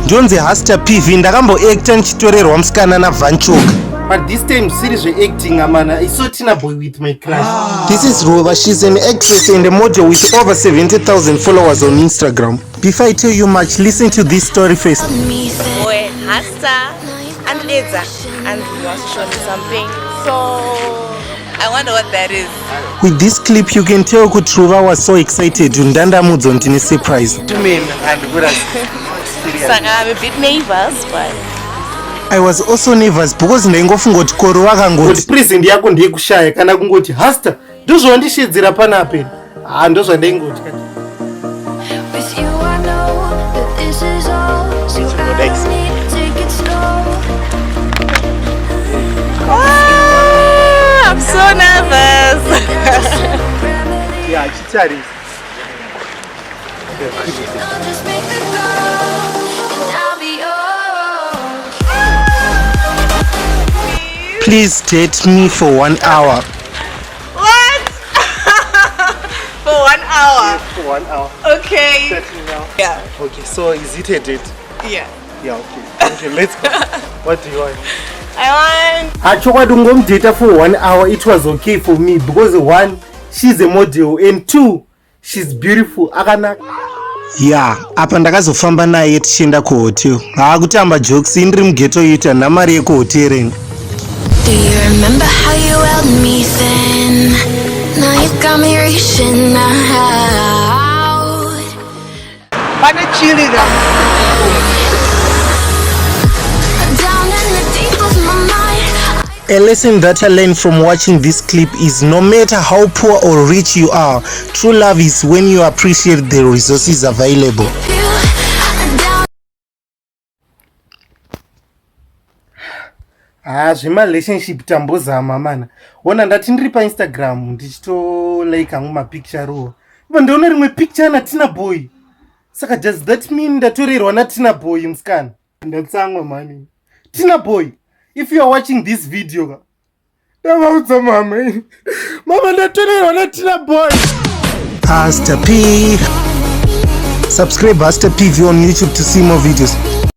Jonze Hasta PV ndakamboacta ndichitorerwa musikana naVanchoka. But this time series acting amana. I saw TinaBoi with my crush. This is Rova. She's an actress and a model with over 70,000 followers on Instagram. Before I tell you much, listen to this story first. Boy, Hasta and Naiza and was shown something. So I wonder what that is. With this clip, you can tell Rova was so excited to Ndandamudzo ntine surprise. To me and Kuda. I'm a bit nervous, but I was also nervous because ndaingofunga kuti koro vakangoti present yako ndiye kushaya kana kungoti Hasta ndozvandishedzera panape ndozvandaingoti I'm so nervous. Yeah, chitarisa. Please date me for 1 hour. What? For 1 hour? Yes, for 1 hour. Okay. Now. Yeah. Okay, so is it a date? Yeah. Yeah, okay. Okay, let's go. What do you want? I want... Actually, data for 1 hour, it was okay for me because one, she's a model and two, she's beautiful. Yeah, apa ndakazofamba naye tichienda kuhotel. Haakutamba jokes indiri mughetto yuta namari yekuhotel. Do you remember how you held me then? Now you got me reaching out. Down in the deep of my mind. A lesson that I learned from watching this clip is no matter how poor or rich you are, true love is when you appreciate the resources available. Zvema relationship tambozama mana. Ona ndati ndiri pa Instagram ndichito like angu mapicture ro. Ipo ndaona rimwe picture na TinaBoi. Saka does that mean ndatorerwa na TinaBoi musikana? Ndatsangwa mani. TinaBoi, if you are watching this video, ndavaudza mama. Mama ndatorerwa na TinaBoi. Hasta P. Subscribe Hasta PV on YouTube to see more videos.